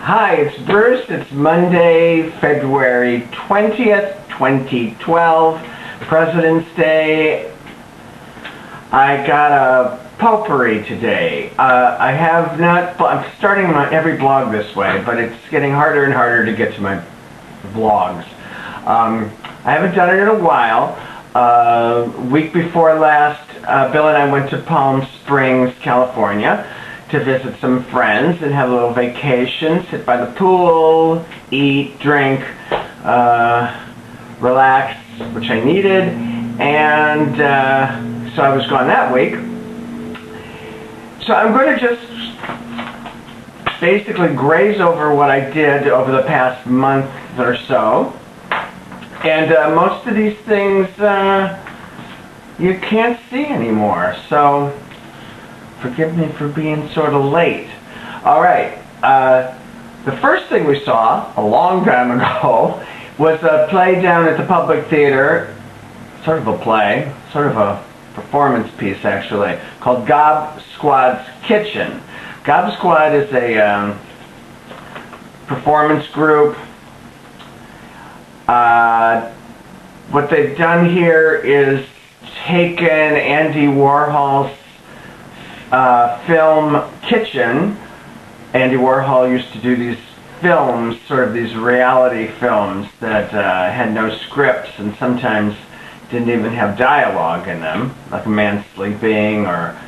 Hi, it's Bruce. It's Monday, February 20th, 2012, President's Day. I got a potpourri today. I'm starting every blog this way, but it's getting harder and harder to get to my vlogs. I haven't done it in a while. Week before last, Bill and I went to Palm Springs, California to visit some friends and have a little vacation, sit by the pool, eat, drink, relax, which I needed, and so I was gone that week. So I'm going to just basically graze over what I did over the past month or so, and most of these things you can't see anymore, so forgive me for being sort of late. All right, the first thing we saw a long time ago was a play down at the Public Theater, sort of a play, sort of a performance piece actually, called Squad's Kitchen. Squad is a performance group. What they've done here is taken Andy Warhol's film Kitchen. Andy Warhol used to do these films, sort of these reality films that had no scripts and sometimes didn't even have dialogue in them, like a man sleeping or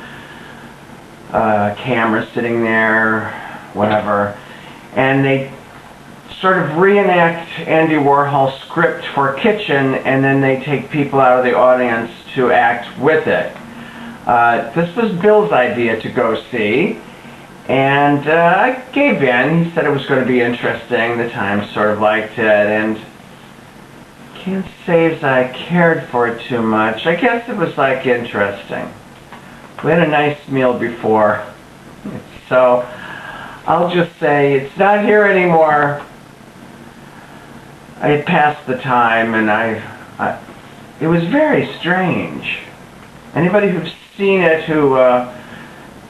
a camera sitting there, whatever. And they sort of reenact Andy Warhol's script for Kitchen, and then they take people out of the audience to act with it. This was Bill's idea to go see, and I gave in. He said it was going to be interesting. The Times sort of liked it, and can't say as I cared for it too much. I guess it was like interesting. We had a nice meal before, so I'll just say it's not here anymore. I had passed the time, and it was very strange. Anybody who's seen it who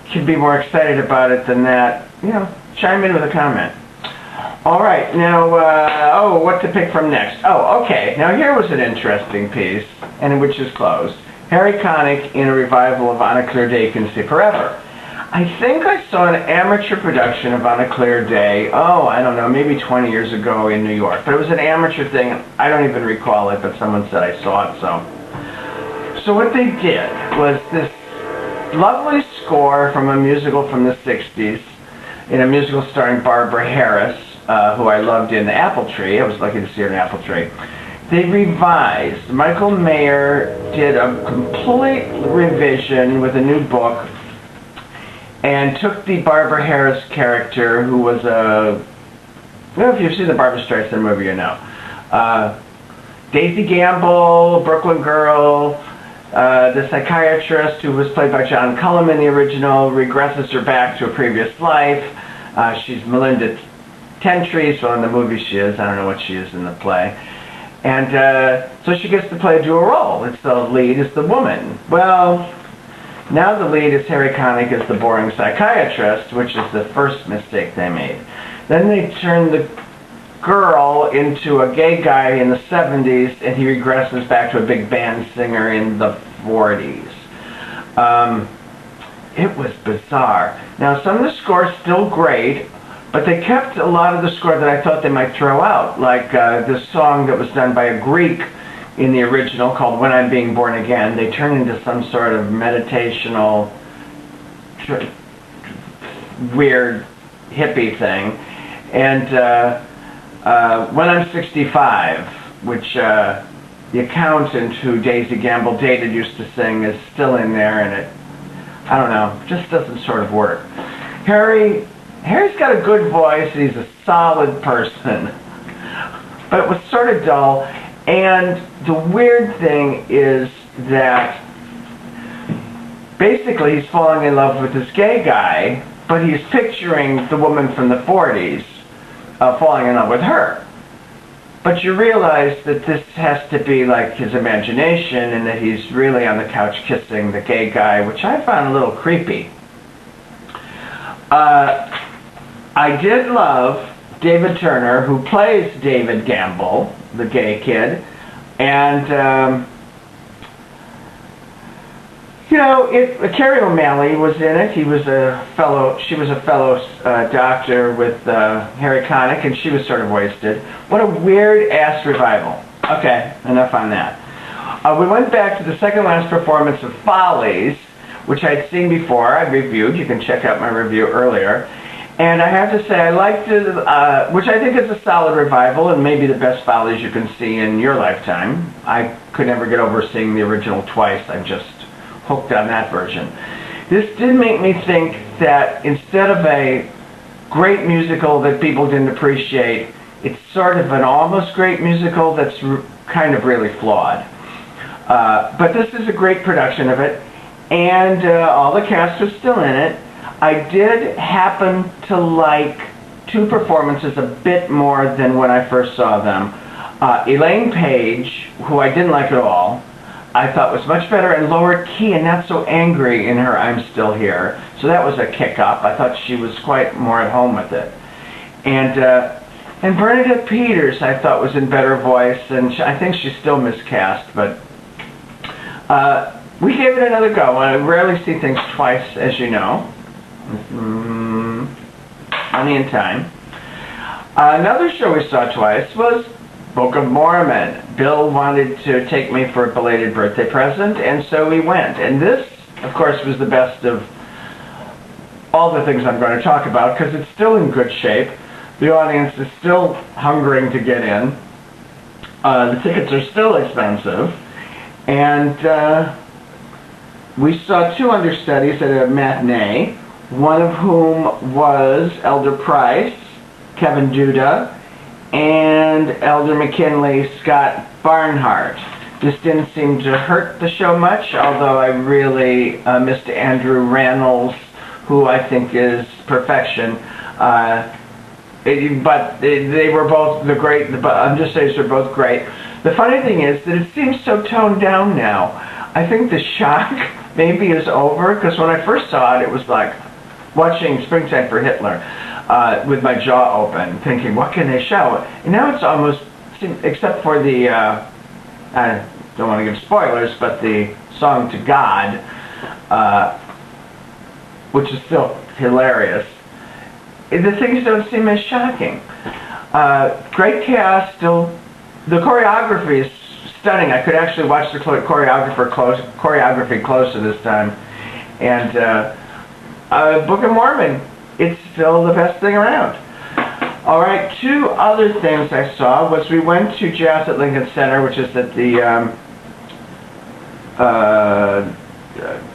can be more excited about it than that, chime in with a comment. All right, now, what to pick from next? Oh, okay, now here was an interesting piece, and which is closed. Harry Connick in a revival of On a Clear Day You Can See Forever. I think I saw an amateur production of On a Clear Day, I don't know, maybe 20 years ago in New York, but it was an amateur thing. I don't even recall it, but someone said I saw it, So what they did was this lovely score from a musical from the 60s, in a musical starring Barbara Harris, who I loved in The Apple Tree. I was lucky to see her in Apple Tree. They revised. Michael Mayer did a complete revision with a new book and took the Barbara Harris character, who was if you've seen the Barbra Streisand movie, you know. Daisy Gamble, Brooklyn Girl, the psychiatrist who was played by John Cullum in the original, regresses her back to a previous life. She's Melinda Tentries, well in the movie she is, I don't know what she is in the play. And so she gets to play a dual role. It's the lead is the woman. Well, now the lead is Harry Connick as the boring psychiatrist, which is the first mistake they made. Then they turned the girl into a gay guy in the 70s, and he regresses back to a big band singer in the 40s. It was bizarre. Now, some of the score is still great, but they kept a lot of the score that I thought they might throw out, like this song that was done by a Greek in the original called When I'm Being Born Again. They turned into some sort of meditational, weird hippie thing. And When I'm 65, which the accountant who Daisy Gamble dated used to sing, is still in there, and it, I don't know, just doesn't sort of work. Harry's got a good voice, he's a solid person, but it was sort of dull. And the weird thing is that basically he's falling in love with this gay guy, but he's picturing the woman from the 40s falling in love with her. But you realize that this has to be like his imagination, and that he's really on the couch kissing the gay guy, which I found a little creepy. I did love David Turner, who plays David Gamble, the gay kid, and you know, Carrie O'Malley was in it. She was a fellow doctor with Harry Connick, and she was sort of wasted. What a weird-ass revival. Okay, enough on that. We went back to the second last performance of Follies, which I'd seen before. I reviewed. You can check out my review earlier. And I have to say, I liked it, which I think is a solid revival and maybe the best Follies you can see in your lifetime. I could never get over seeing the original twice. I'm just hooked on that version. This did make me think that instead of a great musical that people didn't appreciate, it's sort of an almost great musical that's kind of really flawed. But this is a great production of it, and all the cast was still in it. I did happen to like two performances a bit more than when I first saw them. Elaine Paige, who I didn't like at all, I thought was much better and lower key and not so angry in her I'm Still Here. So that was a kick up. I thought she was quite more at home with it. And Bernadette Peters I thought was in better voice, and I think she's still miscast, but we gave it another go. I rarely see things twice, as you know. Money and Time. Another show we saw twice was Book of Mormon. Bill wanted to take me for a belated birthday present, and so we went. And this, of course, was the best of all the things I'm going to talk about, because it's still in good shape. The audience is still hungering to get in. The tickets are still expensive. And we saw two understudies at a matinee, one of whom was Elder Price, Kevin Duda, and Elder McKinley Scott Barnhart. This didn't seem to hurt the show much, although I really missed Andrew Rannells, who I think is perfection. But they were both the understudies were both great. The funny thing is that it seems so toned down now. I think the shock maybe is over, because when I first saw it, it was like watching Springtime for Hitler. With my jaw open, thinking, what can they show? And now it's almost, except for the, I don't want to give spoilers, but the song to God, which is still hilarious, the things don't seem as shocking. Great cast, still, the choreography is stunning. I could actually watch the choreography closer this time. And Book of Mormon, it's still the best thing around. All right, two other things I saw was we went to Jazz at Lincoln Center, which is at the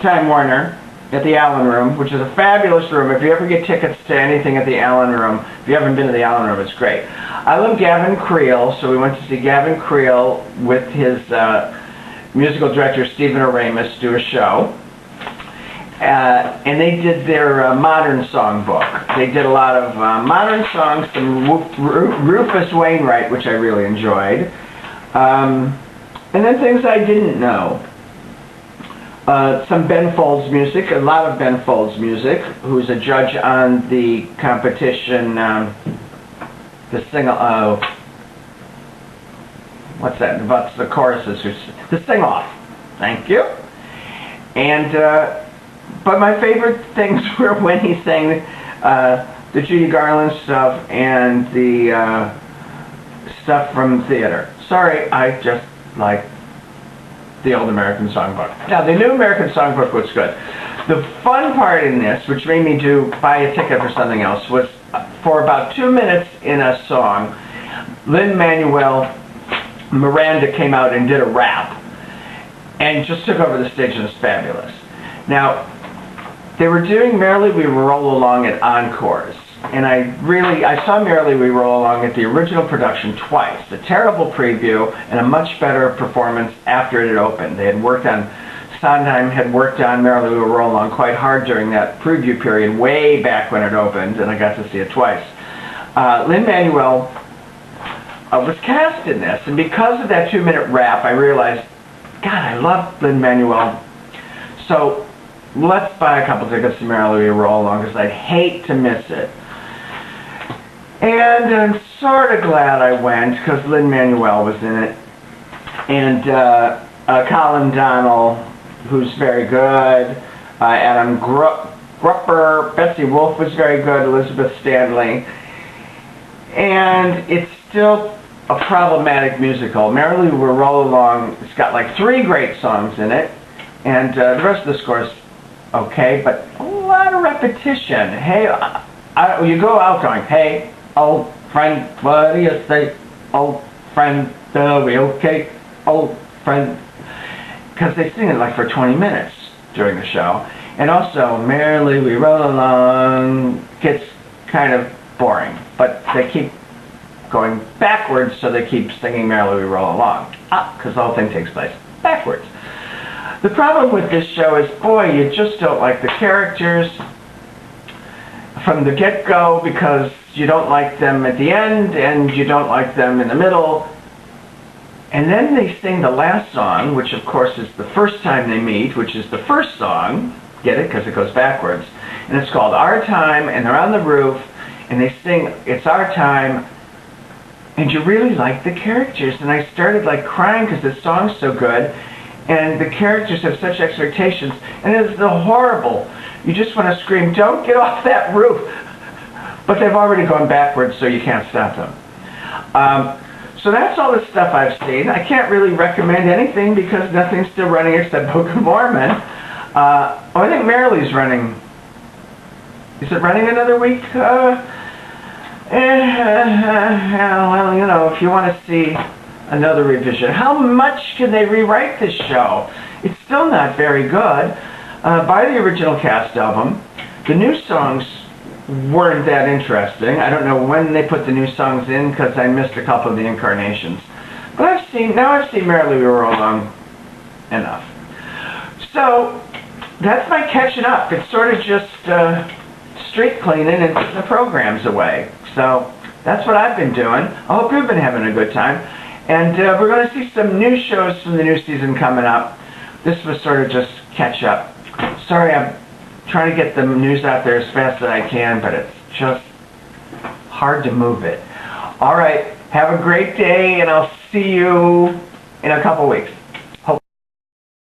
Time Warner, at the Allen Room, which is a fabulous room. If you ever get tickets to anything at the Allen Room, if you haven't been to the Allen Room, it's great. I love Gavin Creel, so we went to see Gavin Creel with his musical director, Stephen Aramis, do a show. And they did their modern songbook. They did a lot of modern songs, some Rufus Wainwright, which I really enjoyed. And then things I didn't know. Some Ben Folds music, a lot of Ben Folds music, who's a judge on the competition, what's that, about the choruses, the sing-off. Thank you. And, but my favorite things were when he sang the Judy Garland stuff and the stuff from theater. Sorry, I just like the old American Songbook. Now, the new American Songbook was good. The fun part in this, which made me buy a ticket for something else, was for about 2 minutes in a song, Lin-Manuel Miranda came out and did a rap and just took over the stage, and it was fabulous. Now, they were doing Merrily We Roll Along at Encores, and I saw Merrily We Roll Along at the original production twice. A terrible preview and a much better performance after it had opened. Sondheim had worked on Merrily We Roll Along quite hard during that preview period, way back when it opened, and I got to see it twice. Lin-Manuel was cast in this, and because of that 2-minute rap, I realized, God, I love Lin-Manuel. So let's buy a couple tickets to Merrily We Roll Along, because I'd hate to miss it. And I'm sort of glad I went because Lin-Manuel was in it. And Colin Donnell, who's very good. Adam Grupper, Betsy Wolfe was very good, Elizabeth Stanley. And it's still a problematic musical. Merrily We Roll Along, it's got like 3 great songs in it. And the rest of the score's okay, but a lot of repetition. Hey, you go out going, hey, old friend, what do you say? Old friend, are we okay? Old friend. Because they sing it like for 20 minutes during the show. And also, Merrily We Roll Along gets kind of boring. But they keep going backwards, so they keep singing Merrily We Roll Along. Because the whole thing takes place backwards. The problem with this show is, boy, you just don't like the characters from the get-go because you don't like them at the end and you don't like them in the middle. And then they sing the last song, which of course is the first time they meet, which is the first song. Get it? Because it goes backwards. And it's called Our Time, and they're on the roof, and they sing It's Our Time, and you really like the characters. And I started like crying because the song's so good, and the characters have such expectations, and it's so horrible. You just want to scream, don't get off that roof. But they've already gone backwards, so you can't stop them. So that's all the stuff I've seen. I can't really recommend anything because nothing's still running except Book of Mormon. I think Merrily's running. Is it running another week? Well, you know, if you want to see another revision. How much can they rewrite this show? It's still not very good. By the original cast album, the new songs weren't that interesting. I don't know when they put the new songs in because I missed a couple of the incarnations. But I've seen Merrily We Roll Along enough. So that's my catching up. It's sort of just street cleaning and putting the programs away. So that's what I've been doing. I hope you've been having a good time. And we're going to see some new shows from the new season coming up. This was sort of just catch up. Sorry, I'm trying to get the news out there as fast as I can, but it's just hard to move it. All right, have a great day, and I'll see you in a couple weeks.